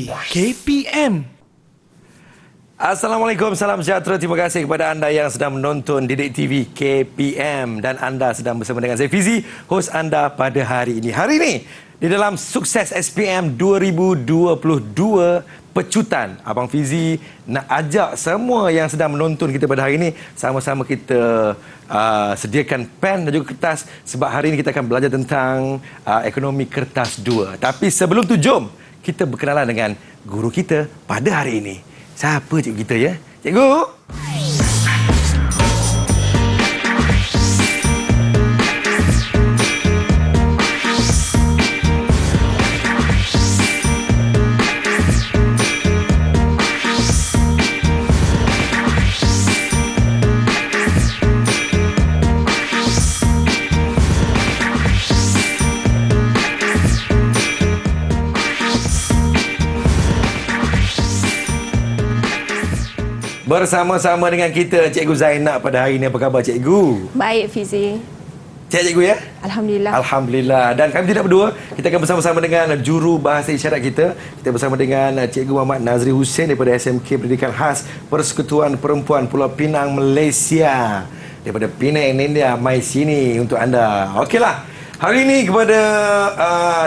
TV KPM. Assalamualaikum, salam sejahtera. Terima kasih kepada anda yang sedang menonton Didik TV KPM dan anda sedang bersama dengan saya Fizi, hos anda pada hari ini. Hari ini di dalam Sukses SPM 2022 Pecutan, Abang Fizi nak ajak semua yang sedang menonton kita pada hari ini sama-sama kita sediakan pen dan juga kertas sebab hari ini kita akan belajar tentang ekonomi kertas 2. Tapi sebelum tu jom kita berkenalan dengan guru kita pada hari ini. Siapa cikgu kita ya? Cikgu! Bersama-sama dengan kita Cikgu Zainab pada hari ini. Apa khabar Cikgu? Baik Fizi. Sihat Cikgu ya? Alhamdulillah. Alhamdulillah. Dan kami tidak berdua, kita akan bersama-sama dengan juru bahasa isyarat kita. Kita bersama dengan Cikgu Muhammad Nazri Hussein daripada SMK Pendidikan Khas Persekutuan Perempuan Pulau Pinang, Malaysia. Daripada Penang, India, mai sini untuk anda. Okeylah. Hari ini kepada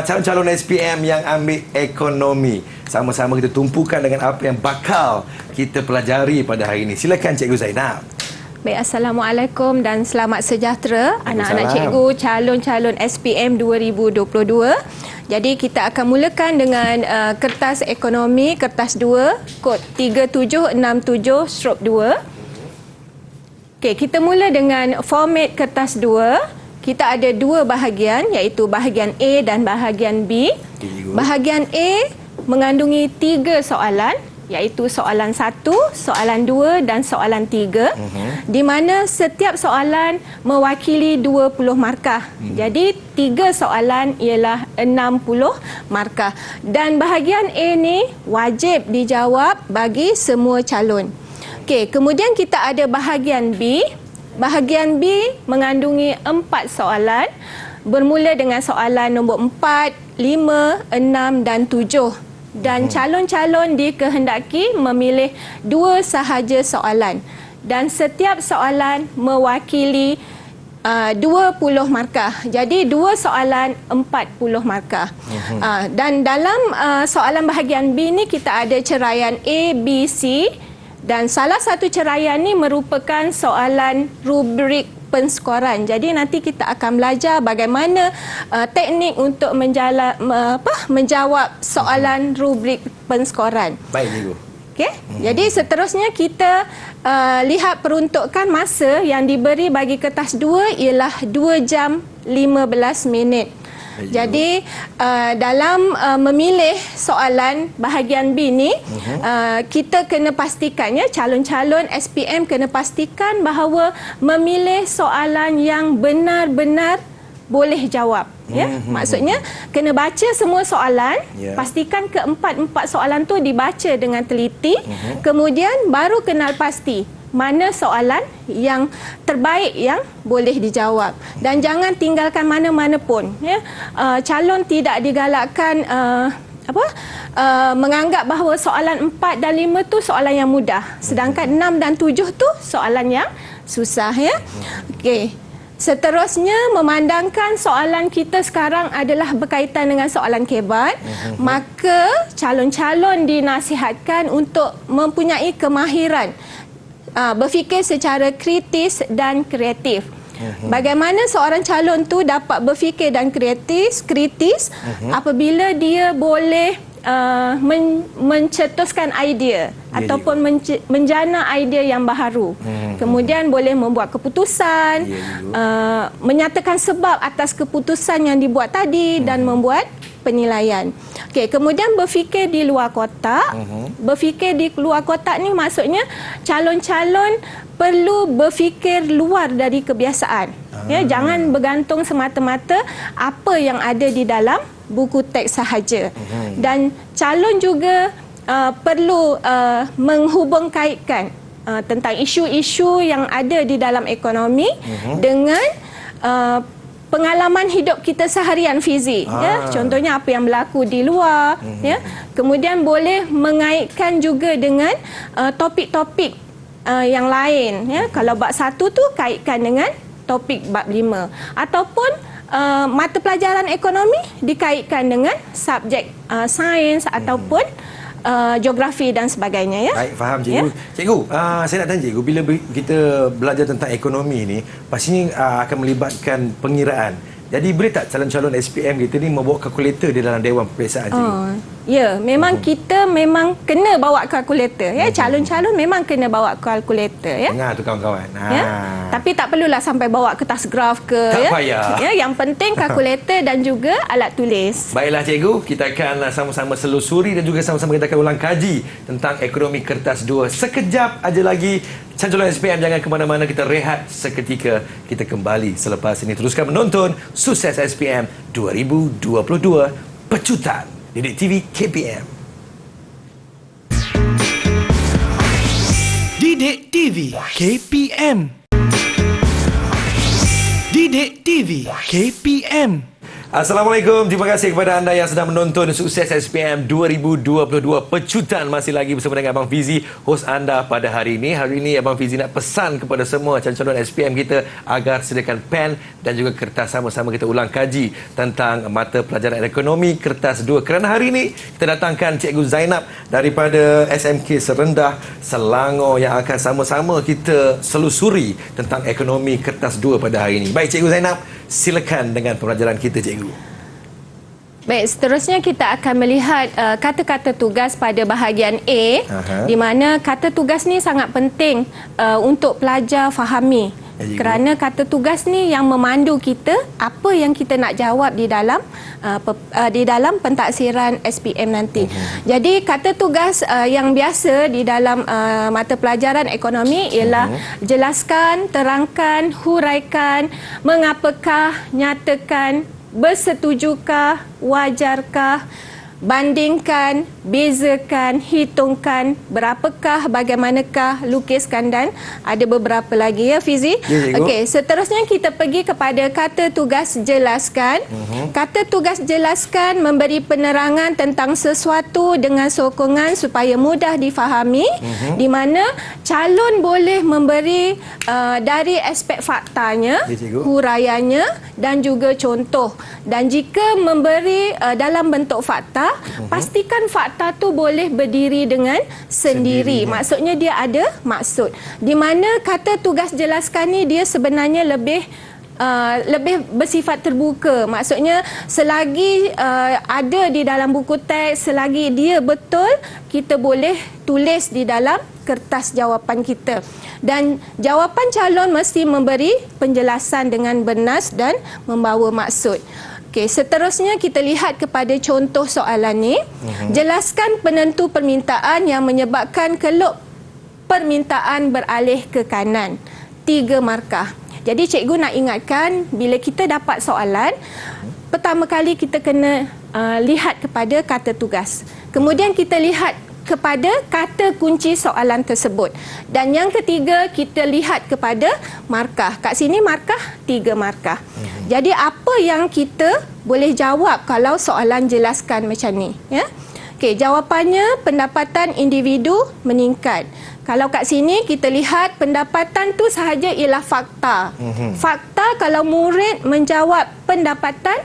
calon-calon SPM yang ambil ekonomi, sama-sama kita tumpukan dengan apa yang bakal kita pelajari pada hari ini. Silakan Cikgu Zainab. Baik, Assalamualaikum dan selamat sejahtera anak-anak cikgu calon-calon SPM 2022. Jadi kita akan mulakan dengan kertas ekonomi, kertas 2, kod 3767/2. Okey, kita mula dengan format kertas 2. Kita ada dua bahagian, iaitu bahagian A dan bahagian B. Bahagian A mengandungi 3 soalan, iaitu soalan 1, soalan 2 dan soalan 3, di mana setiap soalan mewakili 20 markah. Jadi 3 soalan ialah 60 markah. Dan bahagian A ni wajib dijawab bagi semua calon. Okey, kemudian kita ada bahagian B. Bahagian B mengandungi 4 soalan, bermula dengan soalan nombor 4, 5, 6 dan 7. Dan calon-calon dikehendaki memilih 2 sahaja soalan. Dan setiap soalan mewakili 20 markah. Jadi 2 soalan 40 markah. Dan dalam soalan bahagian B ni kita ada ceraian A, B, C. Dan salah satu ceraian ni merupakan soalan rubrik penskoran. Jadi nanti kita akan belajar bagaimana teknik untuk menjawab soalan rubrik penskoran. Baik, Cikgu. Okey. Jadi seterusnya kita lihat peruntukan masa yang diberi bagi kertas 2 ialah 2 jam 15 minit. Jadi dalam memilih soalan bahagian B ni, kita kena pastikan ya, calon-calon SPM kena pastikan bahawa memilih soalan yang benar-benar boleh jawab. Ya, maksudnya kena baca semua soalan, pastikan keempat-empat soalan tu dibaca dengan teliti, kemudian baru kenal pasti mana soalan yang terbaik yang boleh dijawab. Dan jangan tinggalkan mana-mana pun. Ya. Calon tidak digalakkan menganggap bahawa soalan 4 dan 5 tu soalan yang mudah. Sedangkan 6 dan 7 tu soalan yang susah. Ya. Okey. Seterusnya, memandangkan soalan kita sekarang adalah berkaitan dengan soalan kebat, maka calon-calon dinasihatkan untuk mempunyai kemahiran berfikir secara kritis dan kreatif. Bagaimana seorang calon tu dapat berfikir dan kritis apabila dia boleh mencetuskan idea ataupun menjana idea yang baharu. Kemudian boleh membuat keputusan, menyatakan sebab atas keputusan yang dibuat tadi dan membuat penilaian. Okey, kemudian berfikir di luar kotak. Berfikir di luar kotak ni maksudnya calon-calon perlu berfikir luar dari kebiasaan. Ya, jangan bergantung semata-mata apa yang ada di dalam buku teks sahaja. Dan calon juga perlu menghubungkaitkan tentang isu-isu yang ada di dalam ekonomi dengan pengalaman hidup kita seharian fizik, ya. Contohnya apa yang berlaku di luar, ya. Kemudian boleh mengaitkan juga dengan topik-topik yang lain, ya. Kalau bab 1 tu kaitkan dengan topik bab 5, ataupun mata pelajaran ekonomi dikaitkan dengan subjek sains ataupun geografi dan sebagainya, ya. Baik, faham cikgu. Ya? Cikgu, saya nak tanya cikgu, bila kita belajar tentang ekonomi ni, pastinya akan melibatkan pengiraan. Jadi boleh tak calon-calon SPM kita ni membawa kalkulator di dalam dewan peperiksaan cikgu? Ya, memang kita memang kena bawa kalkulator, ya. Calon-calon memang kena bawa kalkulator, ya. Dengar tu kawan-kawan. Ya. Tapi tak perlulah sampai bawa kertas graf ke, Tak ya. payah. Ya, yang penting kalkulator dan juga alat tulis. Baiklah cikgu, kita akan sama-sama selusuri dan juga sama-sama kita akan ulang kaji tentang ekonomi kertas 2. Sekejap aja lagi. Calon SPM, jangan ke mana-mana, kita rehat seketika. Kita kembali selepas ini. Teruskan menonton Sukses SPM 2022 Pecutan Didik TV KPM. Didik TV KPM. Didik TV KPM. Assalamualaikum, terima kasih kepada anda yang sedang menonton Sukses SPM 2022 Pecutan. Masih lagi bersama dengan Abang Fizi, hos anda pada hari ini. Hari ini Abang Fizi nak pesan kepada semua calon-calon SPM kita agar sediakan pen dan juga kertas, sama-sama kita ulang kaji tentang mata pelajaran ekonomi kertas 2. Kerana hari ini kita datangkan Cikgu Zainab daripada SMK Serendah, Selangor, yang akan sama-sama kita selusuri tentang ekonomi kertas 2 pada hari ini. Baik Cikgu Zainab, silakan dengan pembelajaran kita cikgu. Baik, seterusnya kita akan melihat kata-kata tugas pada bahagian A, di mana kata tugas ni sangat penting untuk pelajar fahami. Kerana kata tugas ni yang memandu kita apa yang kita nak jawab di dalam pentaksiran SPM nanti. Jadi kata tugas yang biasa di dalam mata pelajaran ekonomi ialah jelaskan, terangkan, huraikan, mengapakah, nyatakan, bersetujukah, wajarkah, bandingkan, bezakan, hitungkan, berapakah, bagaimanakah, lukiskan, dan ada beberapa lagi, ya Fizi. Ya, okey, seterusnya kita pergi kepada kata tugas jelaskan. Kata tugas jelaskan memberi penerangan tentang sesuatu dengan sokongan supaya mudah difahami, di mana calon boleh memberi dari aspek faktanya, huraiannya dan juga contoh. Dan jika memberi dalam bentuk fakta, pastikan fakta tu boleh berdiri dengan sendiri. Maksudnya dia ada maksud. Di mana kata tugas jelaskan ni dia sebenarnya lebih bersifat terbuka. Maksudnya selagi ada di dalam buku teks, selagi dia betul, kita boleh tulis di dalam kertas jawapan kita. Dan jawapan calon mesti memberi penjelasan dengan bernas dan membawa maksud. Okey, seterusnya kita lihat kepada contoh soalan ni. Jelaskan penentu permintaan yang menyebabkan keluk permintaan beralih ke kanan. 3 markah. Jadi cikgu nak ingatkan, bila kita dapat soalan, pertama kali kita kena lihat kepada kata tugas. Kemudian kita lihat kepada kata kunci soalan tersebut. Dan yang ketiga, kita lihat kepada markah. Kat sini markah 3 markah. Jadi apa yang kita boleh jawab kalau soalan jelaskan macam ni, ya? Okey, jawapannya pendapatan individu meningkat. Kalau kat sini kita lihat pendapatan tu sahaja ialah fakta. Fakta kalau murid menjawab pendapatan,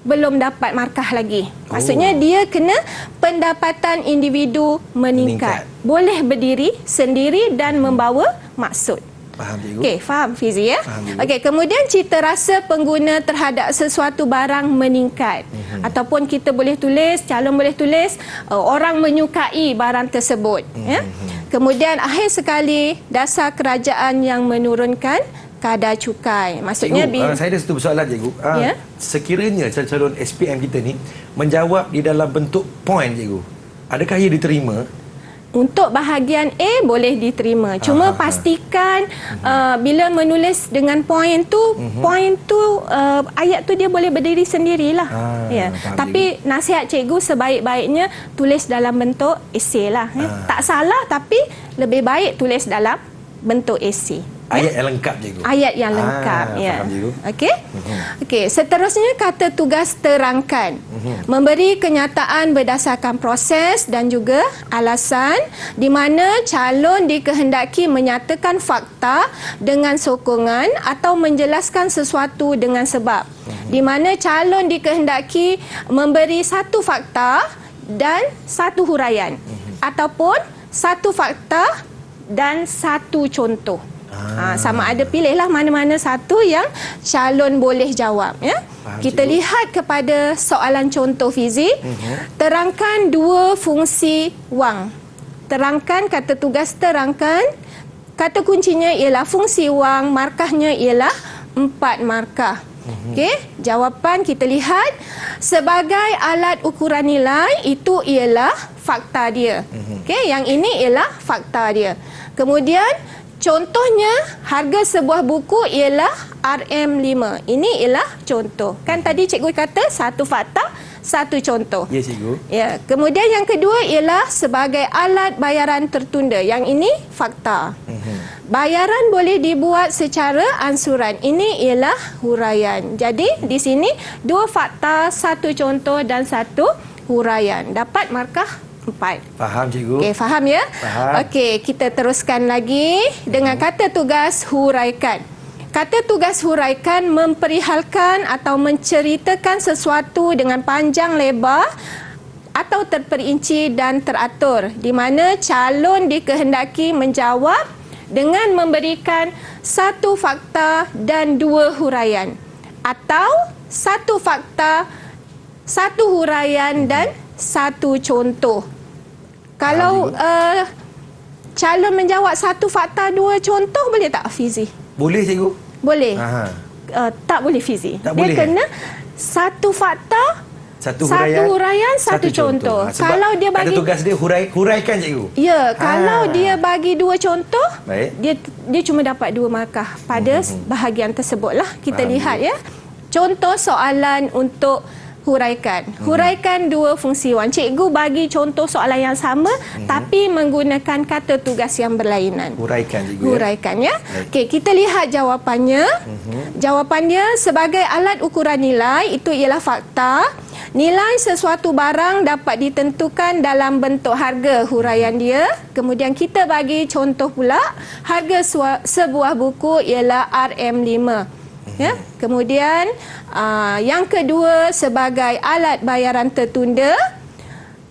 belum dapat markah lagi. Maksudnya dia kena pendapatan individu meningkat. Boleh berdiri sendiri dan membawa maksud. Faham cikgu? Okey, faham Fizi, ya? Faham, Okey, kemudian cita rasa pengguna terhadap sesuatu barang meningkat. Ataupun kita boleh tulis, calon boleh tulis, orang menyukai barang tersebut, ya? Kemudian akhir sekali, dasar kerajaan yang menurunkan kadar cukai. Maksudnya cikgu, saya ada satu persoalan cikgu. Ya? Sekiranya calon-calon SPM kita ni menjawab di dalam bentuk point cikgu, adakah ia diterima? Untuk bahagian A boleh diterima. Cuma pastikan bila menulis dengan point tu, ayat tu dia boleh berdiri sendirilah. Ya. Tapi nasihat cikgu sebaik-baiknya tulis dalam bentuk esei lah. Tak salah, tapi lebih baik tulis dalam bentuk esei. Ayat yang lengkap, cikgu. Ayat yang lengkap. Ya. Faham, cikgu. Okey. Okey, seterusnya kata tugas terangkan. Memberi kenyataan berdasarkan proses dan juga alasan di mana calon dikehendaki menyatakan fakta dengan sokongan atau menjelaskan sesuatu dengan sebab. Di mana calon dikehendaki memberi satu fakta dan satu huraian ataupun satu fakta dan satu contoh. Sama ada pilihlah mana-mana satu yang calon boleh jawab, ya. Kita lihat kepada soalan contoh fizik. Terangkan dua fungsi wang. Terangkan, kata tugas terangkan. Kata kuncinya ialah fungsi wang, markahnya ialah 4 markah. Okey, jawapan kita lihat sebagai alat ukuran nilai itu ialah fakta dia. Okey, yang ini ialah fakta dia. Kemudian contohnya harga sebuah buku ialah RM5. Ini ialah contoh. Kan tadi cikgu kata satu fakta, satu contoh. Ya, cikgu. Ya, kemudian yang kedua ialah sebagai alat bayaran tertunda. Yang ini fakta. Bayaran boleh dibuat secara ansuran. Ini ialah huraian. Jadi di sini 2 fakta, 1 contoh dan 1 huraian. Dapat markah 4. Faham, cikgu. Okey, faham ya? Faham. Okey, kita teruskan lagi dengan kata tugas huraikan. Kata tugas huraikan memperihalkan atau menceritakan sesuatu dengan panjang lebar atau terperinci dan teratur di mana calon dikehendaki menjawab dengan memberikan satu fakta dan 2 huraian atau satu fakta, satu huraian dan satu contoh. Kalau calon menjawab satu fakta, 2 contoh, boleh tak Fizi? Boleh, cikgu. Boleh. Aha. Tak boleh Fizi. Tak Dia boleh, kena satu fakta, Satu huraian, satu contoh. Sebab Kalau dia bagi kata tugas dia huraikan, cikgu. ya, kalau dia bagi 2 contoh, Baik. dia cuma dapat 2 markah pada bahagian tersebutlah. Kita Faham, lihat ya. Contoh soalan untuk huraikan. Huraikan 2 fungsi wang. Cikgu bagi contoh soalan yang sama tapi menggunakan kata tugas yang berlainan. Huraikan, cikgu. Huraikan ya. Okey, kita lihat jawapannya. Jawapannya sebagai alat ukuran nilai itu ialah fakta. Nilai sesuatu barang dapat ditentukan dalam bentuk harga, huraian dia. Kemudian kita bagi contoh pula, harga sebuah buku ialah RM5. Ya. Kemudian yang kedua sebagai alat bayaran tertunda.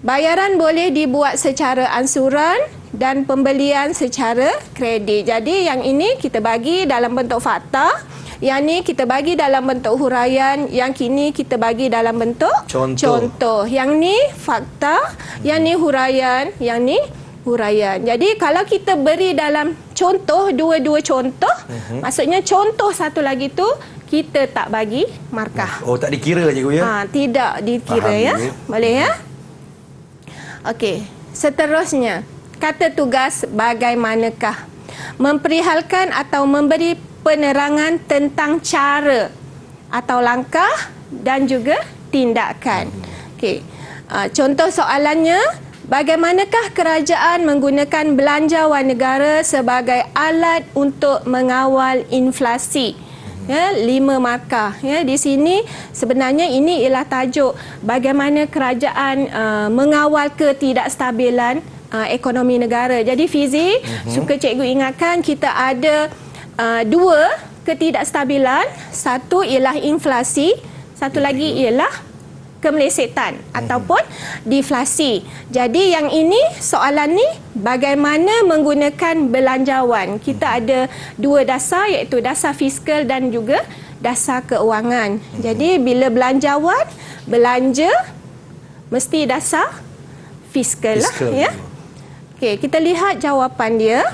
Bayaran boleh dibuat secara ansuran dan pembelian secara kredit. Jadi yang ini kita bagi dalam bentuk fakta. Yang ni kita bagi dalam bentuk huraian, yang kini kita bagi dalam bentuk contoh. Yang ni fakta, yang ni huraian, yang ni huraian. Jadi kalau kita beri dalam contoh, 2 contoh, maksudnya contoh satu lagi tu kita tak bagi markah. Oh, tak dikira, cikgu, ya? Tidak dikira. Faham, Ya. cikgu. Boleh ya? Okey, seterusnya kata tugas bagaimanakah? Memperihalkan atau memberi penerangan tentang cara atau langkah dan juga tindakan. Okey. Contoh soalannya, bagaimanakah kerajaan menggunakan belanjawan negara sebagai alat untuk mengawal inflasi? Ya, 5 markah. Ya, di sini sebenarnya ini ialah tajuk bagaimana kerajaan mengawal ketidakstabilan ekonomi negara. Jadi Fizi, suka cikgu ingatkan kita ada 2 ketidakstabilan. Satu ialah inflasi, satu lagi ialah kemelesetan ataupun deflasi. Jadi yang ini, soalan ni bagaimana menggunakan belanjawan. Kita ada 2 dasar, iaitu dasar fiskal dan juga dasar keuangan. Jadi bila belanjawan, belanja mesti dasar fiskal lah, ya. Okey, kita lihat jawapan dia.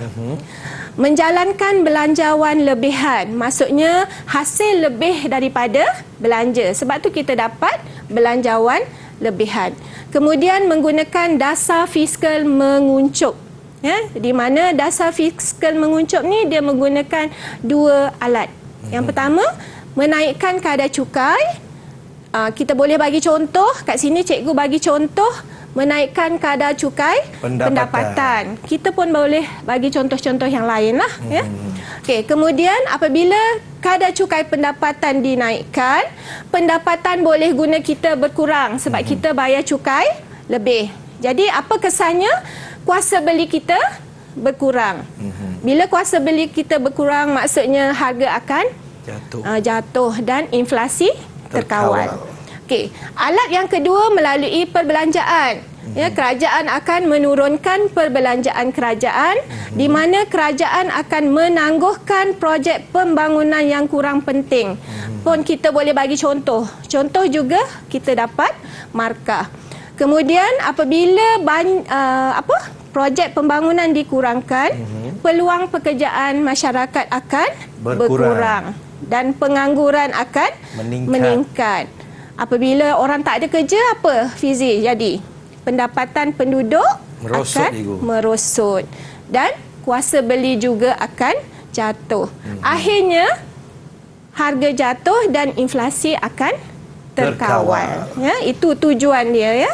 Menjalankan belanjawan lebihan, maksudnya hasil lebih daripada belanja. Sebab tu kita dapat belanjawan lebihan. Kemudian menggunakan dasar fiskal menguncup. Ya, di mana dasar fiskal menguncup ni dia menggunakan 2 alat. Yang pertama, menaikkan kadar cukai. Kita boleh bagi contoh, kat sini cikgu bagi contoh menaikkan kadar cukai pendapatan. Kita pun boleh bagi contoh-contoh yang lain lah. Ya. Okey, kemudian apabila kadar cukai pendapatan dinaikkan, pendapatan boleh guna kita berkurang sebab kita bayar cukai lebih. Jadi apa kesannya? Kuasa beli kita berkurang. Bila kuasa beli kita berkurang, maksudnya harga akan jatuh dan inflasi terkawal. Okey, alat yang kedua melalui perbelanjaan. Ya, kerajaan akan menurunkan perbelanjaan kerajaan di mana kerajaan akan menangguhkan projek pembangunan yang kurang penting. Pun kita boleh bagi contoh. Contoh juga kita dapat markah. Kemudian apabila projek pembangunan dikurangkan, peluang pekerjaan masyarakat akan berkurang dan pengangguran akan meningkat. Apabila orang tak ada kerja, apa Fizi jadi? Pendapatan penduduk akan merosot dan kuasa beli juga akan jatuh. Akhirnya harga jatuh dan inflasi akan terkawal. Ya, itu tujuan dia ya.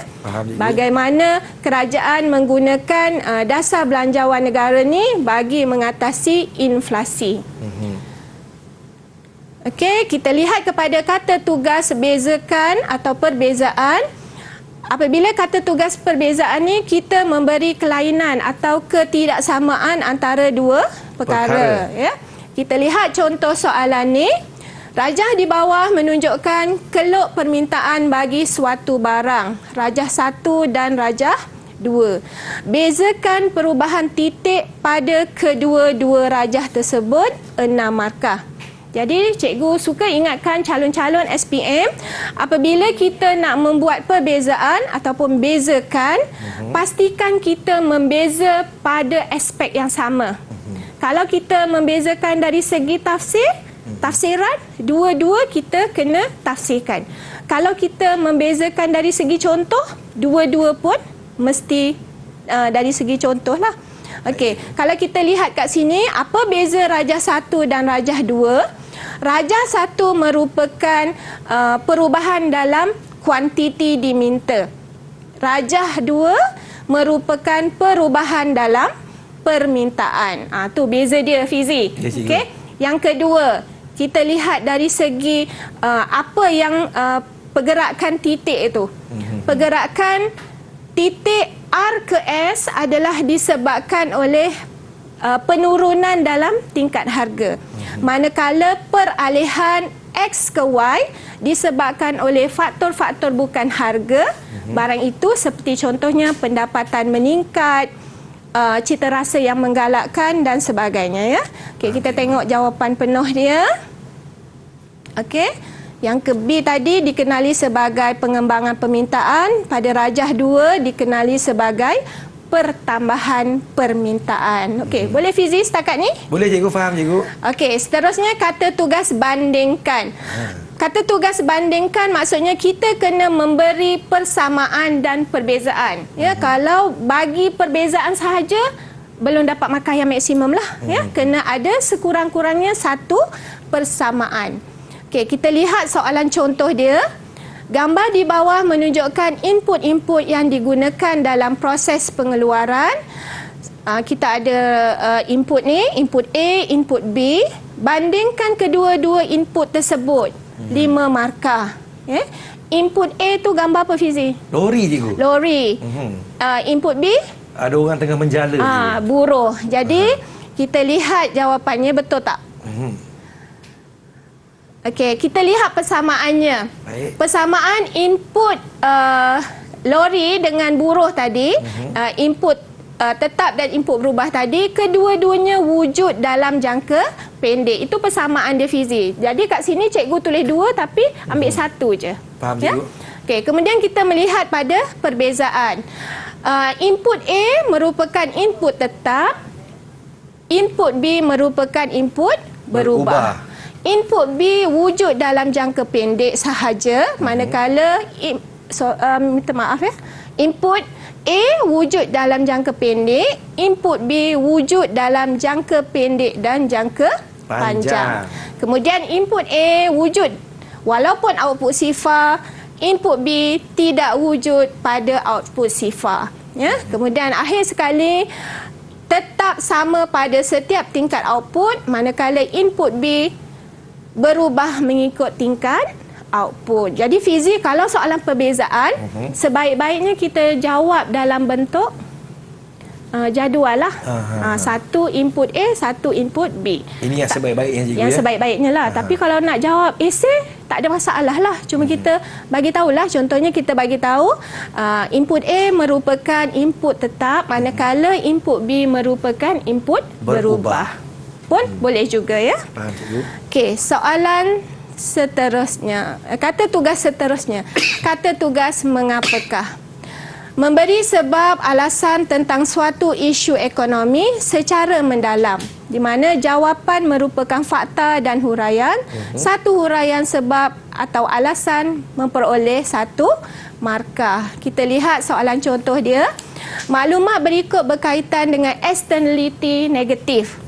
Bagaimana kerajaan menggunakan dasar belanjawan negara ni bagi mengatasi inflasi. Okey, kita lihat kepada kata tugas bezakan atau perbezaan. Apabila kata tugas perbezaan ni, kita memberi kelainan atau ketidaksamaan antara dua perkara. Ya. Kita lihat contoh soalan ni. Rajah di bawah menunjukkan keluk permintaan bagi suatu barang. Rajah 1 dan rajah 2. Bezakan perubahan titik pada kedua-dua rajah tersebut 6 markah. Jadi cikgu suka ingatkan calon-calon SPM, apabila kita nak membuat perbezaan ataupun bezakan, pastikan kita membeza pada aspek yang sama. Kalau kita membezakan dari segi tafsiran, dua-dua kita kena tafsirkan. Kalau kita membezakan dari segi contoh, dua-dua pun mesti dari segi contoh lah. Okey, kalau kita lihat kat sini, apa beza rajah 1 dan rajah 2? Rajah 1 merupakan perubahan dalam kuantiti diminta. Rajah 2 merupakan perubahan dalam permintaan. Tu beza dia Fizi. Okey. Yang kedua, kita lihat dari segi apa yang pergerakan titik itu. Pergerakan titik R ke S adalah disebabkan oleh penurunan dalam tingkat harga. Manakala peralihan X ke Y disebabkan oleh faktor-faktor bukan harga, barang itu seperti contohnya pendapatan meningkat, cita rasa yang menggalakkan dan sebagainya ya. Okey, kita tengok jawapan penuh dia. Okey. Yang ke B tadi dikenali sebagai pengembangan permintaan, pada rajah 2 dikenali sebagai pertambahan permintaan. Okey, boleh Fizi setakat ni? Boleh cikgu, faham cikgu. Okey, seterusnya kata tugas bandingkan. Kata tugas bandingkan maksudnya kita kena memberi persamaan dan perbezaan. Ya, kalau bagi perbezaan sahaja belum dapat markah yang maksimum lah. Ya, kena ada sekurang-kurangnya satu persamaan. Okey, kita lihat soalan contoh dia. Gambar di bawah menunjukkan input-input yang digunakan dalam proses pengeluaran. Kita ada input ni, input A, input B. Bandingkan kedua-dua input tersebut. 5 markah. Input A tu gambar apa Fizi? Lori cikgu. Lori. Input B? Ada orang tengah menjala. Buruh. Jadi kita lihat jawapannya betul tak? Okey, kita lihat persamaannya. Baik. Persamaan input lori dengan buruh tadi, input tetap dan input berubah tadi, kedua-duanya wujud dalam jangka pendek. Itu persamaan dia Fizi. Jadi kat sini cikgu tulis 2 tapi ambil 1 je. Faham cikgu? Okey, kemudian kita melihat pada perbezaan. Input A merupakan input tetap, input B merupakan input berubah. Input B wujud dalam jangka pendek sahaja, manakala minta maaf ya. Input A wujud dalam jangka pendek, input B wujud dalam jangka pendek dan jangka panjang. Kemudian input A wujud walaupun output sifar input B tidak wujud pada output sifar. Ya. Kemudian akhir sekali, tetap sama pada setiap tingkat output, manakala input B berubah mengikut tingkat output. Jadi Fizi, kalau soalan perbezaan, sebaik-baiknya kita jawab dalam bentuk jadual lah. Satu input A, satu input B. Ini yang sebaik-baiknya cikgu, yang sebaik-baiknya lah. Tapi kalau nak jawab esei, tak ada masalah lah. Cuma kita bagi tahulah. Contohnya kita bagi tahu input A merupakan input tetap, manakala input B merupakan input berubah. Pun boleh juga ya. Faham cikgu. Okey, soalan seterusnya. Kata tugas seterusnya. Kata tugas mengapakah? Memberi sebab alasan tentang suatu isu ekonomi secara mendalam, di mana jawapan merupakan fakta dan huraian. Satu huraian sebab atau alasan memperoleh satu markah. Kita lihat soalan contoh dia. Maklumat berikut berkaitan dengan externality negatif.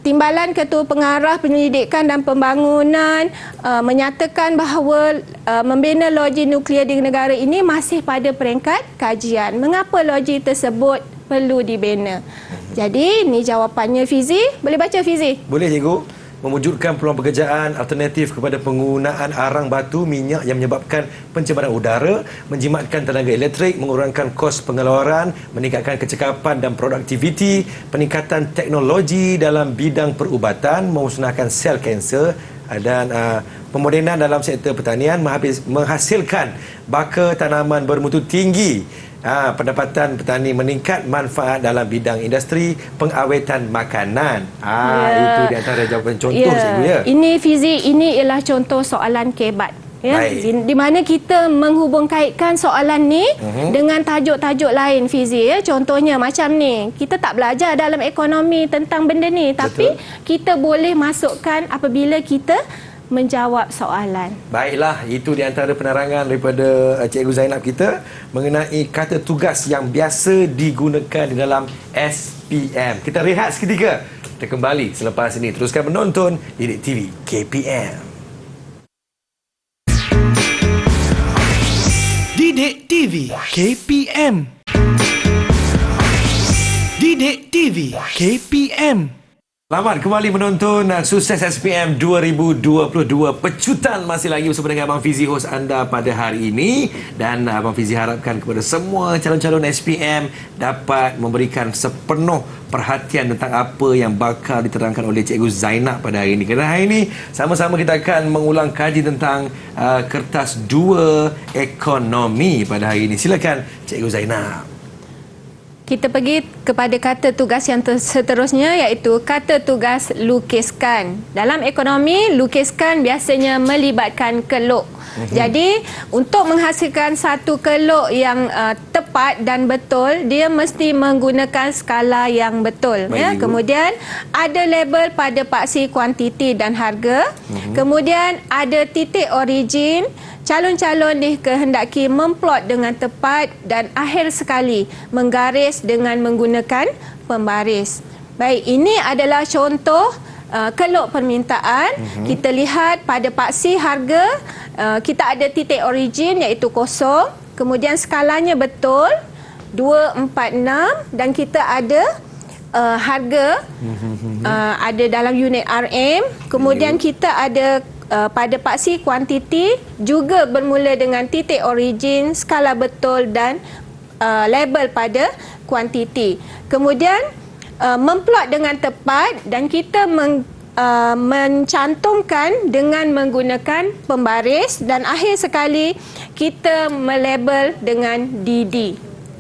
Timbalan Ketua Pengarah Penyelidikan dan Pembangunan menyatakan bahawa membina loji nuklear di negara ini masih pada peringkat kajian. Mengapa loji tersebut perlu dibina? Jadi, ini jawapannya Fizi. Boleh baca Fizi? Boleh cikgu. Mewujudkan peluang pekerjaan alternatif kepada penggunaan arang batu minyak yang menyebabkan pencemaran udara, menjimatkan tenaga elektrik, mengurangkan kos pengeluaran, meningkatkan kecekapan dan produktiviti, peningkatan teknologi dalam bidang perubatan, memusnahkan sel kanser dan pemodenan dalam sektor pertanian, menghasilkan baka tanaman bermutu tinggi, pendapatan petani meningkat, manfaat dalam bidang industri, pengawetan makanan. Itu di antara jawapan contoh cikgu ya. Ini Fizi, ini ialah contoh soalan kebat. Ya, di mana kita menghubung kaitkan soalan ni dengan tajuk-tajuk lain Fizi ya. Contohnya macam ni, kita tak belajar dalam ekonomi tentang benda ni, tapi kita boleh masukkan apabila kita menjawab soalan. Baiklah, itu di antara penerangan daripada Cikgu Zainab kita mengenai kata tugas yang biasa digunakan di dalam SPM. Kita rehat seketika. Kita kembali selepas ini. Teruskan menonton Didik TV KPM. Didik TV KPM. Didik TV KPM. Selamat kembali menonton Sukses SPM 2022. Pecutan masih lagi bersama dengan Abang Fizi, hos anda pada hari ini. Dan Abang Fizi harapkan kepada semua calon-calon SPM dapat memberikan sepenuh perhatian tentang apa yang bakal diterangkan oleh Cikgu Zainab pada hari ini. Kerana hari ini sama-sama kita akan mengulang kaji tentang kertas 2 ekonomi pada hari ini. Silakan Cikgu Zainab. Kita pergi kepada kata tugas yang seterusnya, iaitu kata tugas lukiskan. Dalam ekonomi, lukiskan biasanya melibatkan keluk. Jadi, untuk menghasilkan satu keluk yang tepat dan betul, dia mesti menggunakan skala yang betul. Ya. Kemudian, ada label pada paksi kuantiti dan harga. Kemudian, ada titik origin. Calon-calon dikehendaki memplot dengan tepat dan akhir sekali menggaris dengan menggunakan pembaris. Baik, ini adalah contoh keluk permintaan. Kita lihat pada paksi harga, kita ada titik origin iaitu kosong. Kemudian skalanya betul, 2, 4, 6 dan kita ada harga ada dalam unit RM. Kemudian kita ada pada paksi kuantiti juga bermula dengan titik origin, skala betul dan label pada kuantiti. Kemudian memplot dengan tepat dan kita mencantumkan dengan menggunakan pembaris dan akhir sekali kita melabel dengan DD.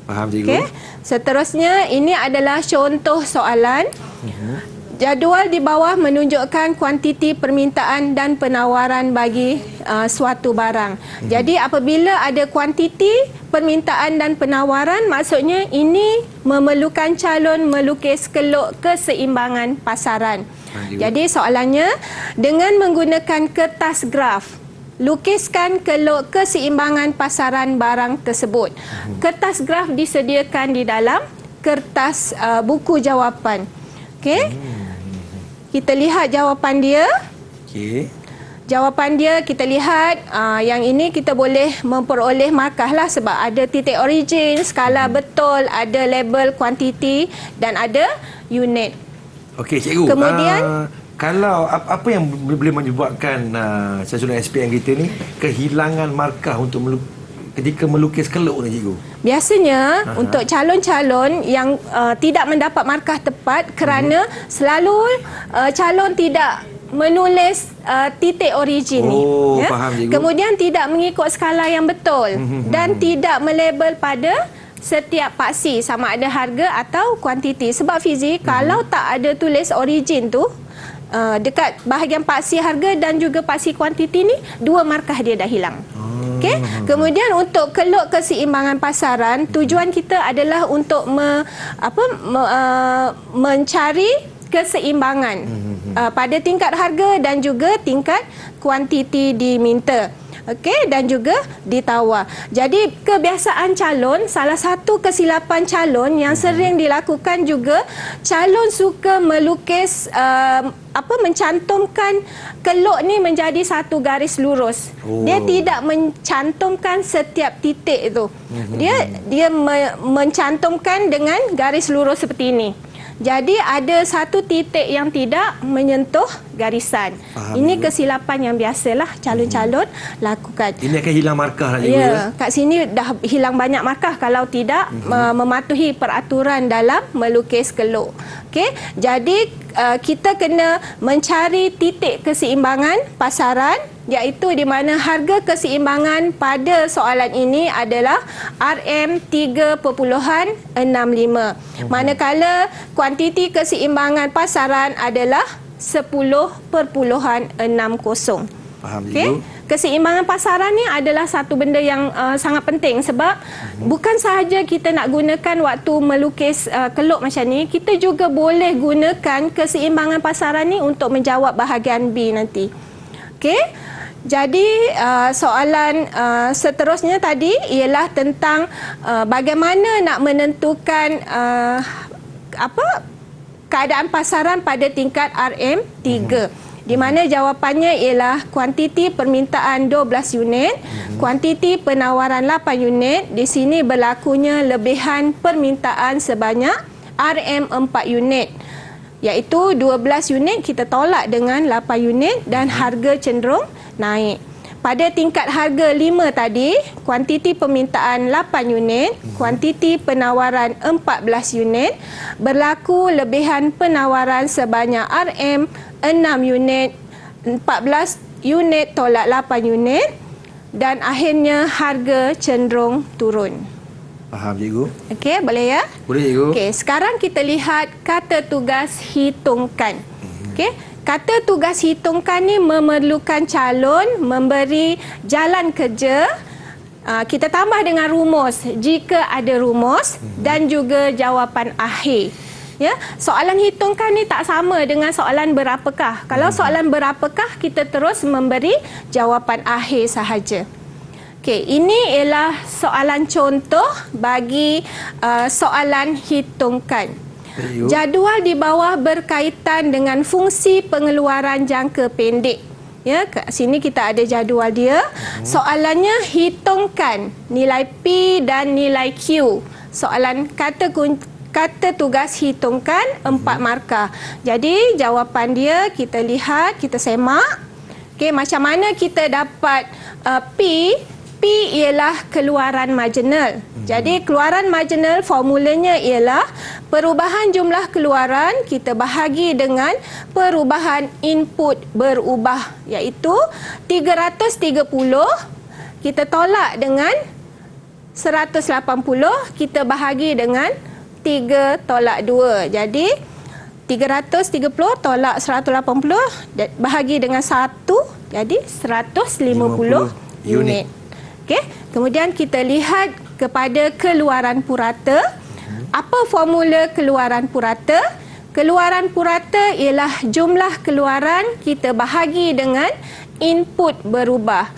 Faham cikgu? Okay. Seterusnya, ini adalah contoh soalan. Jadual di bawah menunjukkan kuantiti permintaan dan penawaran bagi suatu barang. Jadi apabila ada kuantiti permintaan dan penawaran, maksudnya ini memerlukan calon melukis keluk keseimbangan pasaran. Jadi soalannya, dengan menggunakan kertas graf, lukiskan keluk keseimbangan pasaran barang tersebut. Kertas graf disediakan di dalam kertas buku jawapan. Okey. Kita lihat jawapan dia. Okey. jawapan dia kita lihat, yang ini kita boleh memperoleh markah lah sebab ada titik origin, skala betul, ada label kuantiti dan ada unit. Okey, cikgu. Kemudian kalau apa yang boleh menyebabkan susunan SPM kita ni kehilangan markah untuk ketika melukis keluk ni, cikgu? Biasanya untuk calon-calon yang tidak mendapat markah tepat kerana selalu calon tidak menulis titik origin ni. Ya? Faham, cikgu. Kemudian tidak mengikut skala yang betul dan tidak melabel pada setiap paksi sama ada harga atau kuantiti. Sebab fizik kalau tak ada tulis origin tu dekat bahagian paksi harga dan juga paksi kuantiti ni, 2 markah dia dah hilang. Okey. Kemudian untuk keluk keseimbangan pasaran, tujuan kita adalah untuk mencari keseimbangan pada tingkat harga dan juga tingkat kuantiti diminta. Okey, dan juga ditawar. Jadi kebiasaan calon, salah satu kesilapan calon yang sering dilakukan juga, calon suka melukis mencantumkan keluk ni menjadi satu garis lurus. Dia tidak mencantumkan setiap titik itu. Dia mencantumkan dengan garis lurus seperti ini. Jadi ada satu titik yang tidak menyentuh garisan. Faham, ini juga. kesilapan yang biasalah calon-calon lakukan. Ini akan hilang markah lah, cikgu. Ya, kat sini dah hilang banyak markah kalau tidak mematuhi peraturan dalam melukis keluk. Okey, jadi kita kena mencari titik keseimbangan pasaran, iaitu di mana harga keseimbangan pada soalan ini adalah RM3.65. Manakala kuantiti keseimbangan pasaran adalah 10.60. Faham, cikgu. Okey. Keseimbangan pasaran ni adalah satu benda yang sangat penting sebab bukan sahaja kita nak gunakan waktu melukis keluk macam ni, kita juga boleh gunakan keseimbangan pasaran ni untuk menjawab bahagian B nanti. Okey. Jadi soalan seterusnya tadi ialah tentang bagaimana nak menentukan keadaan pasaran pada tingkat RM3. Di mana jawapannya ialah kuantiti permintaan 12 unit, kuantiti penawaran 8 unit. Di sini berlakunya lebihan permintaan sebanyak RM4 unit. Iaitu 12 unit kita tolak dengan 8 unit dan harga cenderung naik. Pada tingkat harga 5 tadi, kuantiti permintaan 8 unit, kuantiti penawaran 14 unit, berlaku lebihan penawaran sebanyak RM6 unit, 14 unit tolak 8 unit dan akhirnya harga cenderung turun. Faham, cikgu. Okey, boleh ya? Boleh, cikgu. Okey, sekarang kita lihat kata tugas hitungkan. Okey. Kata tugas hitungkan ni memerlukan calon memberi jalan kerja. Kita tambah dengan rumus jika ada rumus dan juga jawapan akhir. Ya, soalan hitungkan ni tak sama dengan soalan berapakah. Kalau soalan berapakah kita terus memberi jawapan akhir sahaja. Okey, ini ialah soalan contoh bagi soalan hitungkan. Jadual di bawah berkaitan dengan fungsi pengeluaran jangka pendek. Ya, kat sini kita ada jadual dia. Soalannya hitungkan nilai P dan nilai Q. Soalan kata tugas hitungkan 4 markah. Jadi jawapan dia kita lihat, kita semak. Okey, macam mana kita dapat P? P ialah keluaran marginal. Jadi keluaran marginal formulanya ialah perubahan jumlah keluaran kita bahagi dengan perubahan input berubah, iaitu 330 kita tolak dengan 180 kita bahagi dengan 3 tolak 2. Jadi 330 tolak 180 bahagi dengan 1, jadi 150 unit. Okey, kemudian kita lihat kepada keluaran purata. Apa formula keluaran purata? Keluaran purata ialah jumlah keluaran kita bahagi dengan input berubah.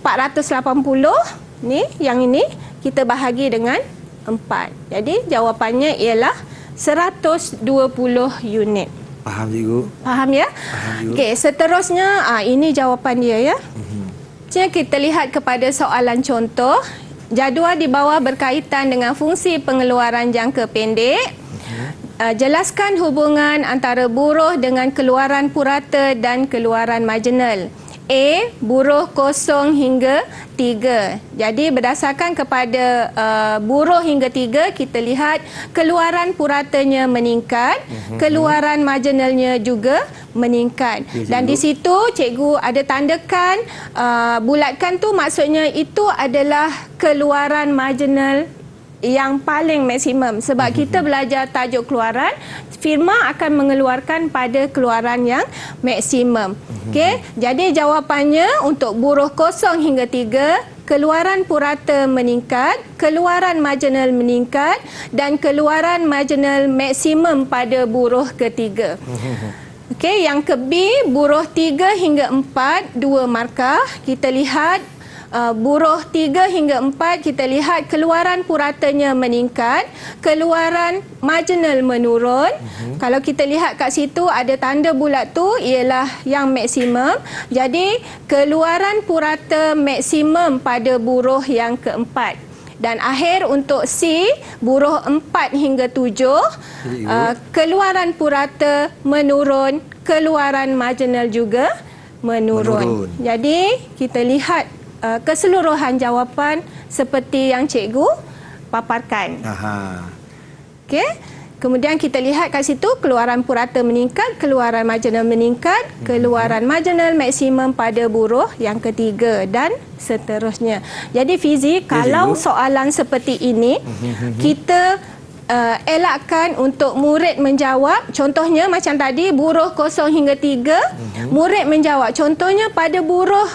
480 ni, yang ini kita bahagi dengan 4. Jadi jawapannya ialah 120 unit. Faham cikgu. Faham ya? Faham cikgu. Okey, seterusnya ini jawapan dia ya. Jika kita lihat kepada soalan contoh, jadual di bawah berkaitan dengan fungsi pengeluaran jangka pendek. Jelaskan hubungan antara buruh dengan keluaran purata dan keluaran marginal. A, buruh 0 hingga 3. Jadi berdasarkan kepada buruh hingga 3, kita lihat keluaran puratanya meningkat, keluaran marginalnya juga meningkat. Dan di situ cikgu ada tandakan, bulatkan tu maksudnya itu adalah keluaran marginal yang paling maksimum. Sebab kita belajar tajuk keluaran, firma akan mengeluarkan pada keluaran yang maksimum. Okey, jadi jawapannya untuk buruh 0 hingga 3, keluaran purata meningkat, keluaran marginal meningkat dan keluaran marginal maksimum pada buruh ketiga. Okey, yang ke B, buruh 3 hingga 4, 2 markah. Kita lihat buruh 3 hingga 4, kita lihat keluaran puratanya meningkat, keluaran marginal menurun. Kalau kita lihat kat situ ada tanda bulat tu ialah yang maksimum. Jadi keluaran purata maksimum pada buruh yang keempat. Dan akhir untuk C, buruh 4 hingga 7, keluaran purata menurun, keluaran marginal juga menurun. Jadi kita lihat keseluruhan jawapan seperti yang cikgu paparkan. Okey. Kemudian kita lihat kat situ keluaran purata meningkat, keluaran marginal meningkat, keluaran marginal maksimum pada buruh yang ketiga dan seterusnya. Jadi Fizi, kalau soalan seperti ini kita elakkan untuk murid menjawab. Contohnya macam tadi buruh 0 hingga 3, murid menjawab. Contohnya pada buruh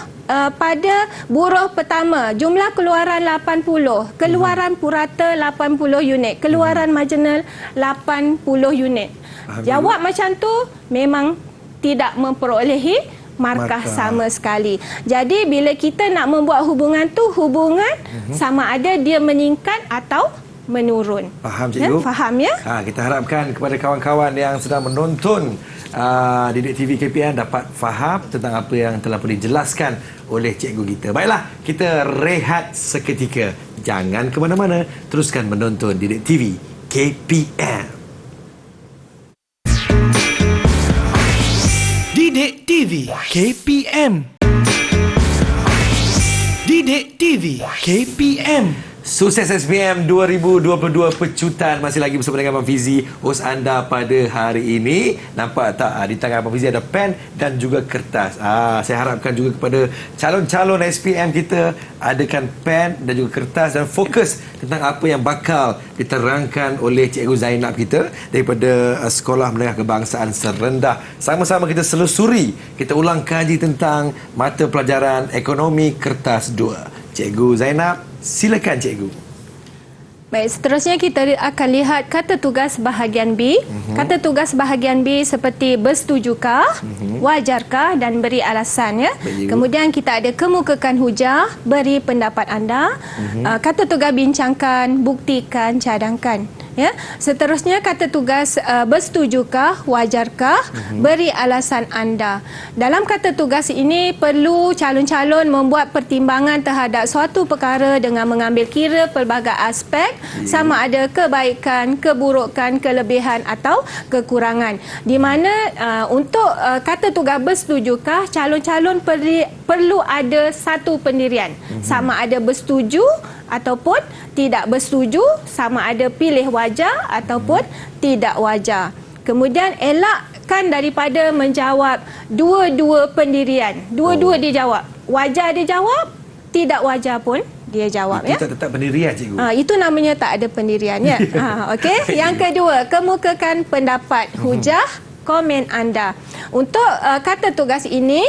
pertama, jumlah keluaran 80, keluaran purata 80 unit, keluaran marginal 80 unit. Jawab macam tu memang tidak memperolehi markah sama sekali. Jadi bila kita nak membuat hubungan tu, hubungan sama ada dia meningkat atau menurun. Faham cikgu? Faham ya? Kita harapkan kepada kawan-kawan yang sedang menonton Didik TV KPM dapat faham tentang apa yang telah pun dijelaskan oleh cikgu kita. Baiklah, kita rehat seketika. Jangan ke mana-mana, teruskan menonton Didik TV KPM. Didik TV KPM. Didik TV KPM. Sukses SPM 2022 pecutan. Masih lagi bersama dengan Abang Fizi, hos anda pada hari ini. Nampak tak di tangan Abang Fizi ada pen dan juga kertas. Saya harapkan juga kepada calon-calon SPM kita adakan pen dan juga kertas dan fokus tentang apa yang bakal diterangkan oleh Cikgu Zainab kita daripada Sekolah Menengah Kebangsaan Serendah. Sama-sama kita selusuri, kita ulang kaji tentang mata pelajaran Ekonomi Kertas 2. Cikgu Zainab, silakan cikgu. Baik, seterusnya kita akan lihat kata tugas bahagian B. Kata tugas bahagian B seperti bersetujukah, wajarkah dan beri alasan ya. Kemudian kita ada kemukakan hujah, beri pendapat anda. Kata tugas bincangkan, buktikan, cadangkan. Ya. Seterusnya kata tugas bersetujukah, wajarkah, beri alasan anda. Dalam kata tugas ini perlu calon-calon membuat pertimbangan terhadap suatu perkara dengan mengambil kira pelbagai aspek, sama ada kebaikan, keburukan, kelebihan atau kekurangan. Di mana untuk kata tugas bersetujukah, calon-calon perlu ada satu pendirian, sama ada bersetuju ataupun tidak bersetuju, sama ada pilih wajar ataupun tidak wajar. Kemudian elakkan daripada menjawab dua-dua pendirian. Dua-dua dia jawab. Wajar dia jawab, tidak wajar pun dia jawab. Itu tak tetap pendirian cikgu. Itu namanya tak ada pendirian ya. Okey. Yang kedua, kemukakan pendapat, hujah, komen anda. Untuk kata tugas ini,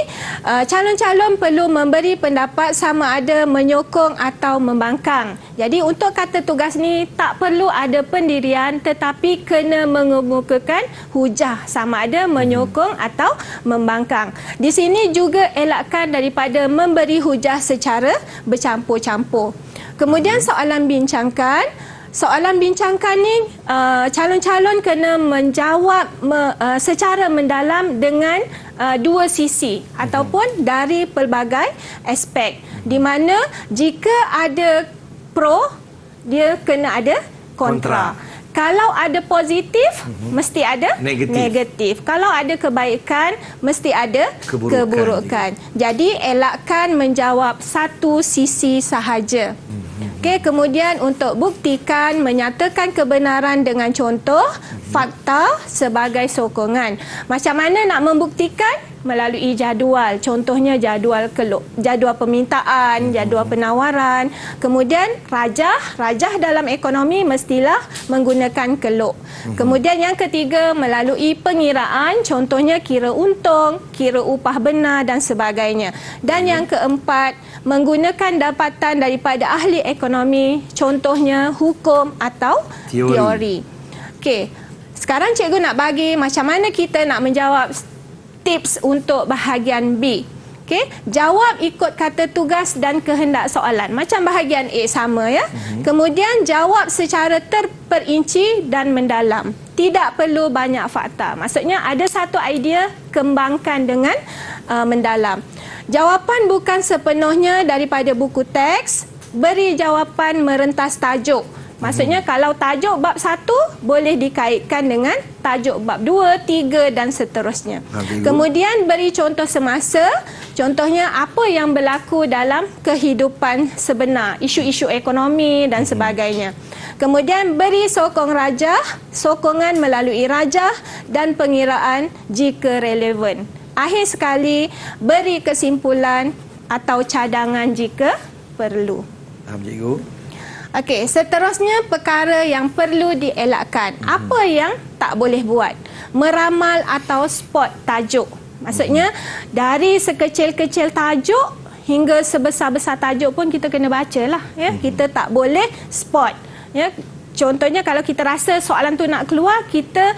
calon-calon perlu memberi pendapat sama ada menyokong atau membangkang. Jadi untuk kata tugas ini tak perlu ada pendirian, tetapi kena mengemukakan hujah sama ada menyokong atau membangkang. Di sini juga elakkan daripada memberi hujah secara bercampur-campur. Kemudian soalan bincangkan, soalan bincangkan ni calon-calon kena menjawab secara mendalam dengan dua sisi ataupun dari pelbagai aspek, di mana jika ada pro, dia kena ada kontra. Kalau ada positif, mesti ada negatif. Kalau ada kebaikan, mesti ada keburukan. Jadi elakkan menjawab satu sisi sahaja. Okey, kemudian untuk buktikan, menyatakan kebenaran dengan contoh, fakta sebagai sokongan. Macam mana nak membuktikan? Melalui jadual. Contohnya jadual permintaan, jadual penawaran. Kemudian rajah dalam ekonomi mestilah menggunakan keluk. Kemudian yang ketiga, melalui pengiraan, contohnya kira untung, kira upah benar dan sebagainya. Dan yang keempat, menggunakan dapatan daripada ahli ekonomi, contohnya hukum atau teori. Okey, sekarang cikgu nak bagi macam mana kita nak menjawab tips untuk bahagian B. Okey, jawab ikut kata tugas dan kehendak soalan. Macam bahagian A sama ya. Kemudian jawab secara terperinci dan mendalam. Tidak perlu banyak fakta. Maksudnya ada satu idea, kembangkan dengan mendalam. Jawapan bukan sepenuhnya daripada buku teks. Beri jawapan merentas tajuk. Maksudnya kalau tajuk bab 1 boleh dikaitkan dengan tajuk bab 2, 3 dan seterusnya. Kemudian beri contoh semasa, contohnya apa yang berlaku dalam kehidupan sebenar, isu-isu ekonomi dan sebagainya. Kemudian beri sokong rajah, sokongan melalui rajah dan pengiraan jika relevan. Akhir sekali, beri kesimpulan atau cadangan jika perlu. Faham, cikgu? Okey, seterusnya perkara yang perlu dielakkan. Apa yang tak boleh buat? Meramal atau spot tajuk. Maksudnya dari sekecil-kecil tajuk hingga sebesar-besar tajuk pun kita kena bacalah ya. Kita tak boleh spot ya. Contohnya kalau kita rasa soalan tu nak keluar, kita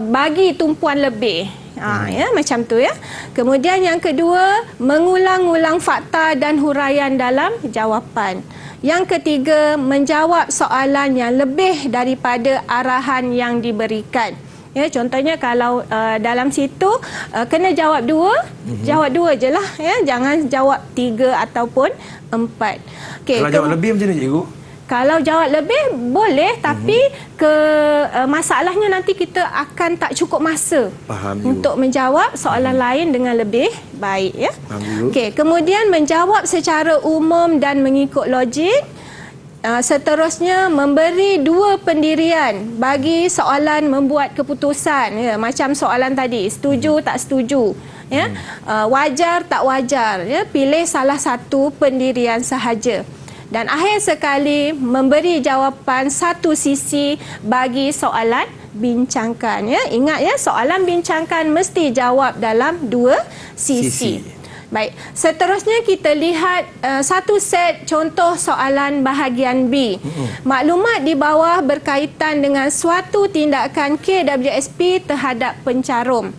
bagi tumpuan lebih. Ya, macam tu ya. Kemudian yang kedua, mengulang-ulang fakta dan huraian dalam jawapan. Yang ketiga, menjawab soalan yang lebih daripada arahan yang diberikan. Ya, contohnya kalau dalam situ kena jawab 2, jawab 2 je lah ya. Jangan jawab 3 ataupun 4. Okay, kalau jawab lebih macam mana, cikgu? Kalau jawab lebih boleh, tapi masalahnya nanti kita akan tak cukup masa untuk menjawab soalan lain dengan lebih baik ya. Okey, kemudian menjawab secara umum dan mengikut logik. Seterusnya memberi 2 pendirian bagi soalan membuat keputusan ya, macam soalan tadi, setuju tak setuju ya, wajar tak wajar ya, pilih salah satu pendirian sahaja. Dan akhir sekali, memberi jawapan satu sisi bagi soalan bincangkan ya. Ingat ya, soalan bincangkan mesti jawab dalam 2 sisi. Baik, seterusnya kita lihat satu set contoh soalan bahagian B. Maklumat di bawah berkaitan dengan suatu tindakan KWSP terhadap pencarum.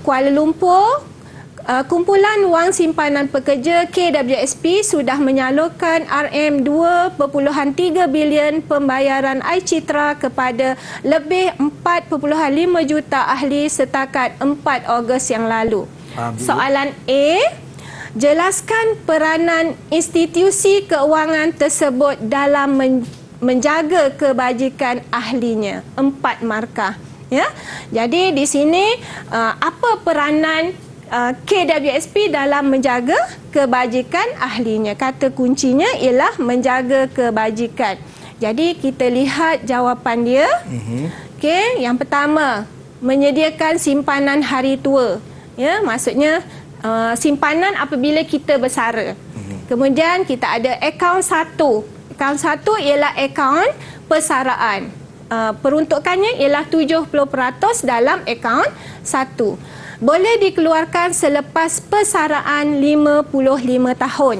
Kuala Lumpur, kumpulan wang simpanan pekerja KWSP sudah menyalurkan RM2.3 bilion pembayaran iCitra kepada lebih 4.5 juta ahli setakat 4 Ogos yang lalu. Soalan A, jelaskan peranan institusi keuangan tersebut dalam menjaga kebajikan ahlinya. 4 markah. Ya. Jadi di sini apa peranan KWSP dalam menjaga kebajikan ahlinya? Kata kuncinya ialah menjaga kebajikan. Jadi kita lihat jawapan dia. Okey, yang pertama, menyediakan simpanan hari tua. Ya, maksudnya simpanan apabila kita bersara. Kemudian kita ada akaun 1. Akaun 1 ialah akaun persaraan. Peruntukannya ialah 70% dalam akaun 1. Boleh dikeluarkan selepas persaraan 55 tahun.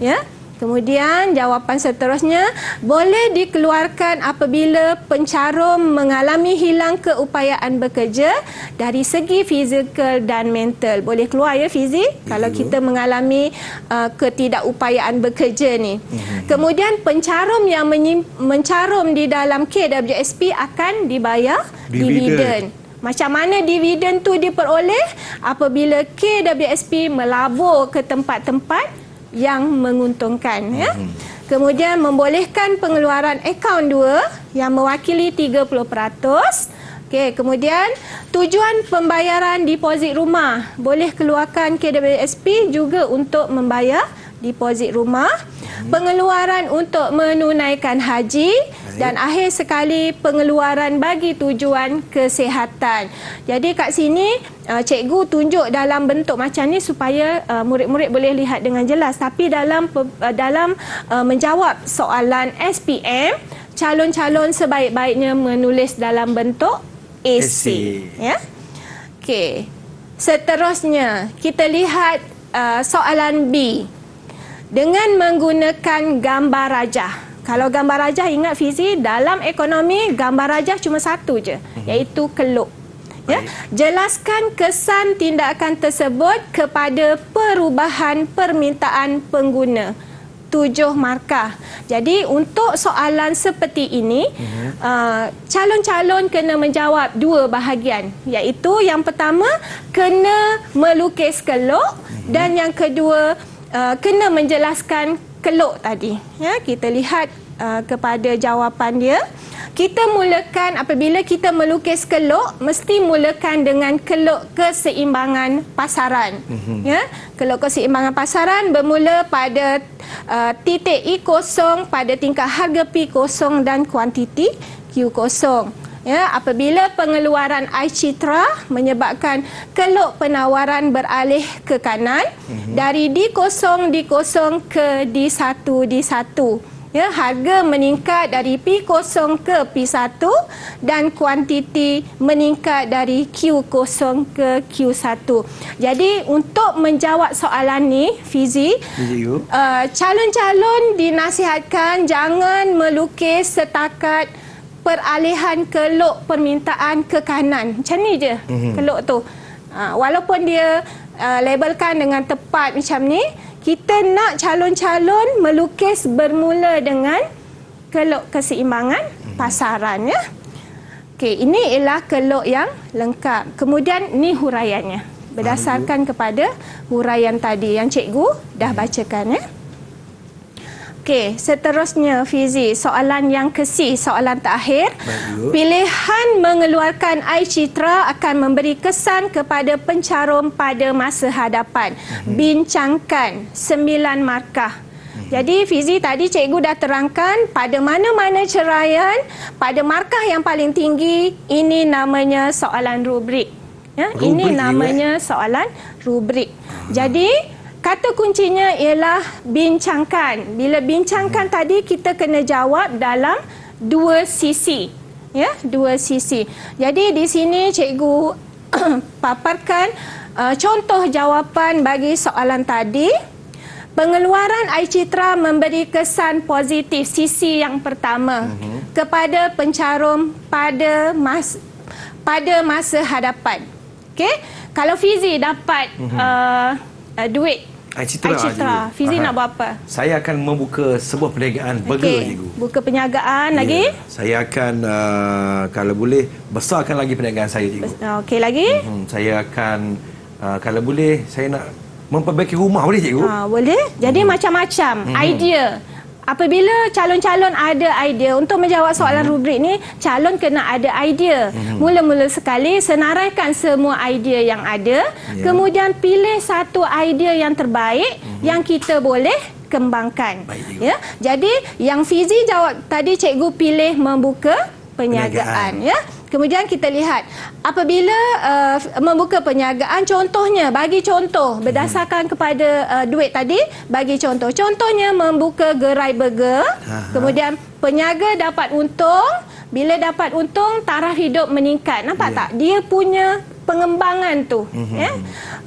Ya. Kemudian jawapan seterusnya, boleh dikeluarkan apabila pencarum mengalami hilang keupayaan bekerja dari segi fizikal dan mental. Boleh keluar ya Fizi kalau kita mengalami ketidakupayaan bekerja ni. Kemudian pencarum yang mencarum di dalam KWSP akan dibayar dividen. Macam mana dividen tu diperoleh? Apabila KWSP melabur ke tempat-tempat yang menguntungkan, ya. Kemudian membolehkan pengeluaran akaun 2 yang mewakili 30%. Okey, kemudian tujuan pembayaran deposit rumah, boleh keluarkan KWSP juga untuk membayar deposit rumah. Pengeluaran untuk menunaikan haji dan akhir sekali pengeluaran bagi tujuan kesihatan. Jadi kat sini cikgu tunjuk dalam bentuk macam ni supaya murid-murid boleh lihat dengan jelas. Tapi dalam menjawab soalan SPM, calon-calon sebaik-baiknya menulis dalam bentuk esei. Ya. Okey. Seterusnya kita lihat soalan B. Dengan menggunakan gambar rajah. Kalau gambar rajah, ingat Fizi, dalam ekonomi gambar rajah cuma satu je, iaitu keluk. Ya, jelaskan kesan tindakan tersebut kepada perubahan permintaan pengguna. 7 markah. Jadi untuk soalan seperti ini, calon-calon kena menjawab 2 bahagian, iaitu yang pertama kena melukis keluk dan yang kedua kena menjelaskan keluk tadi. Ya, kita lihat kepada jawapan dia. Kita mulakan, apabila kita melukis keluk, mesti mulakan dengan keluk keseimbangan pasaran. Ya, keluk keseimbangan pasaran bermula pada titik I0 pada tingkat harga P0 dan kuantiti Q0. Ya, apabila pengeluaran I Citra menyebabkan keluk penawaran beralih ke kanan dari D0 ke D1 D1. Ya, harga meningkat dari P0 ke P1 dan kuantiti meningkat dari Q0 ke Q1. Jadi untuk menjawab soalan ni, Fizi, calon-calon dinasihatkan jangan melukis setakat peralihan keluk permintaan ke kanan. Macam ni je keluk tu. Walaupun dia labelkan dengan tepat macam ni, kita nak calon-calon melukis bermula dengan keluk keseimbangan pasaran. Ya. Okey, ini ialah keluk yang lengkap. Kemudian ni huraiannya berdasarkan kepada huraian tadi yang cikgu dah bacakan. Ya. Okey, seterusnya Fizi, soalan yang ke-C, soalan terakhir. Pilihan mengeluarkan I Citra akan memberi kesan kepada pencarum pada masa hadapan. Bincangkan 9 markah. Jadi Fizi, tadi cikgu dah terangkan pada mana-mana ceraian, pada markah yang paling tinggi, ini namanya soalan rubrik. Ya, ini namanya soalan rubrik. Jadi kata kuncinya ialah bincangkan. Bila bincangkan tadi, kita kena jawab dalam 2 sisi. Ya, 2 sisi. Jadi di sini cikgu paparkan contoh jawapan bagi soalan tadi. Pengeluaran I Citra memberi kesan positif, sisi yang pertama, kepada pencarum pada masa hadapan. Okey? Kalau Fizi dapat duit I Citra. Fizi nak buat apa? Saya akan membuka sebuah perniagaan burger, cikgu. Buka perniagaan lagi? Saya akan, kalau boleh, besarkan lagi perniagaan saya, cikgu. Okey, lagi? Saya akan, kalau boleh, saya nak memperbaiki rumah, boleh, cikgu? Boleh. Jadi macam-macam idea. Apabila calon-calon ada idea, untuk menjawab soalan rubrik ni, calon kena ada idea. Mula-mula sekali, senaraikan semua idea yang ada, kemudian pilih satu idea yang terbaik yang kita boleh kembangkan. Ya. Jadi, yang Fizi jawab tadi, cikgu pilih membuka perniagaan. Ya. Kemudian kita lihat apabila membuka perniagaan, contohnya, bagi contoh berdasarkan kepada duit tadi, bagi contoh. Contohnya membuka gerai burger, kemudian peniaga dapat untung. Bila dapat untung, taraf hidup meningkat. Nampak tak? Dia punya pengembangan tu. Ya?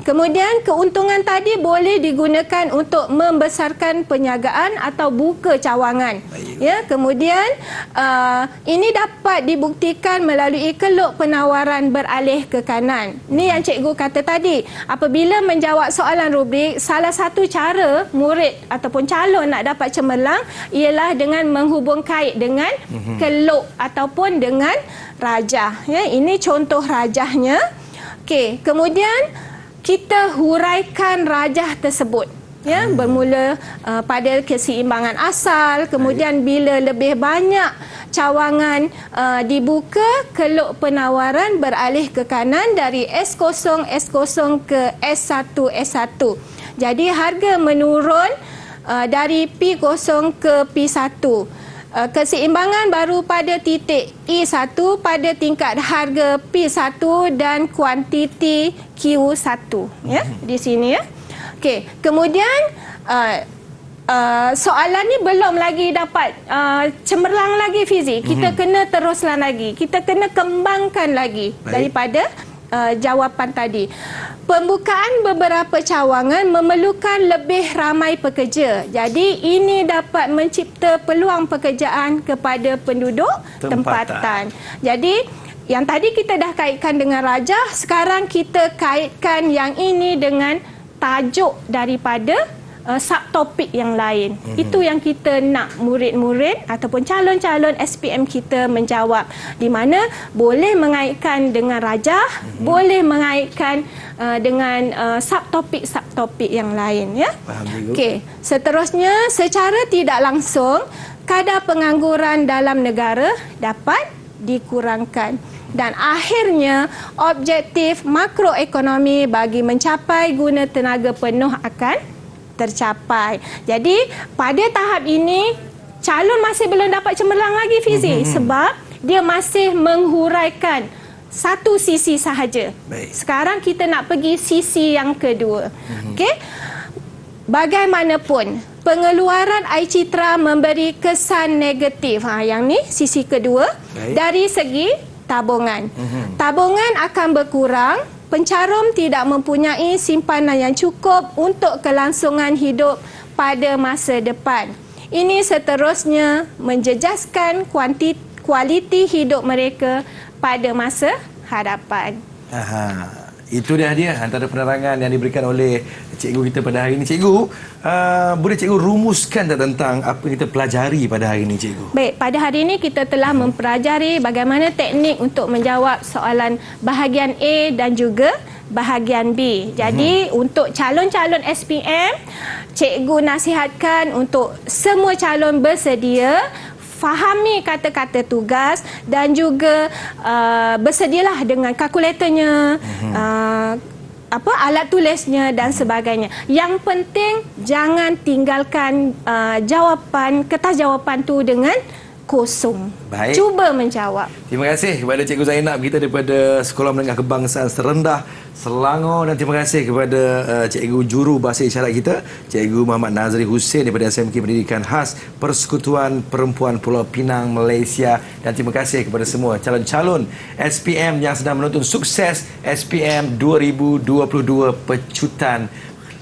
Kemudian keuntungan tadi boleh digunakan untuk membesarkan perniagaan atau buka cawangan. Ya, kemudian ini dapat dibuktikan melalui keluk penawaran beralih ke kanan. Ni yang cikgu kata tadi. Apabila menjawab soalan rubrik, salah satu cara murid ataupun calon nak dapat cemerlang ialah dengan menghubung kait dengan keluk ataupun dengan rajah. Ya, ini contoh rajahnya. Okey, kemudian kita huraikan rajah tersebut. Ya, bermula pada keseimbangan asal, kemudian bila lebih banyak cawangan dibuka, keluk penawaran beralih ke kanan dari S0 ke S1 S1. Jadi harga menurun dari P0 ke P1. Keseimbangan baru pada titik E1 pada tingkat harga P1 dan kuantiti Q1, ya, di sini, ya. Okey, kemudian soalan ni belum lagi dapat cemerlang lagi, Fizi. Kita kena teruskan lagi. Kita kena kembangkan lagi daripada jawapan tadi. Pembukaan beberapa cawangan memerlukan lebih ramai pekerja. Jadi ini dapat mencipta peluang pekerjaan kepada penduduk tempatan. Jadi yang tadi kita dah kaitkan dengan rajah, sekarang kita kaitkan yang ini dengan tajuk daripada subtopik yang lain. Itu yang kita nak murid-murid ataupun calon-calon SPM kita menjawab, di mana boleh mengaitkan dengan rajah, boleh mengaitkan dengan subtopik-subtopik yang lain, ya. Okey, seterusnya, secara tidak langsung kadar pengangguran dalam negara dapat dikurangkan. Dan akhirnya objektif makroekonomi bagi mencapai guna tenaga penuh akan tercapai. Jadi pada tahap ini calon masih belum dapat cemerlang lagi, Fizi, sebab dia masih menghuraikan satu sisi sahaja. Sekarang kita nak pergi sisi yang kedua. Okey. Bagaimanapun pengeluaran iCitra memberi kesan negatif. Yang ni sisi kedua. Dari segi tabungan. Tabungan akan berkurang. Pencarum tidak mempunyai simpanan yang cukup untuk kelangsungan hidup pada masa depan. Ini seterusnya menjejaskan kualiti hidup mereka pada masa hadapan. Itu dia antara penerangan yang diberikan oleh cikgu kita pada hari ini. Cikgu, boleh cikgu rumuskan tak tentang apa yang kita pelajari pada hari ini, cikgu? Baik, pada hari ini kita telah mempelajari bagaimana teknik untuk menjawab soalan bahagian A dan juga bahagian B. Jadi untuk calon-calon SPM, cikgu nasihatkan untuk semua calon bersedia fahami kata-kata tugas dan juga bersedialah dengan kalkulatornya, alat tulisnya dan sebagainya. Yang penting jangan tinggalkan kertas jawapan tu dengan kosong. Baik. Cuba menjawab. Terima kasih kepada Cikgu Zainab kita daripada Sekolah Menengah Kebangsaan Serendah Selangor, dan terima kasih kepada Cikgu Juru Bahasa Isyarat kita, Cikgu Muhammad Nazri Hussein daripada SMK Pendidikan Khas Persekutuan Perempuan Pulau Pinang, Malaysia, dan terima kasih kepada semua calon-calon SPM yang sedang menuntut sukses SPM 2022 pecutan.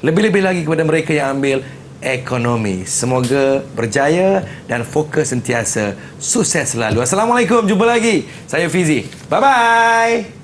Lebih-lebih lagi kepada mereka yang ambil ekonomi. Semoga berjaya dan fokus sentiasa. Sukses selalu. Assalamualaikum. Jumpa lagi. Saya Fizi. Bye-bye.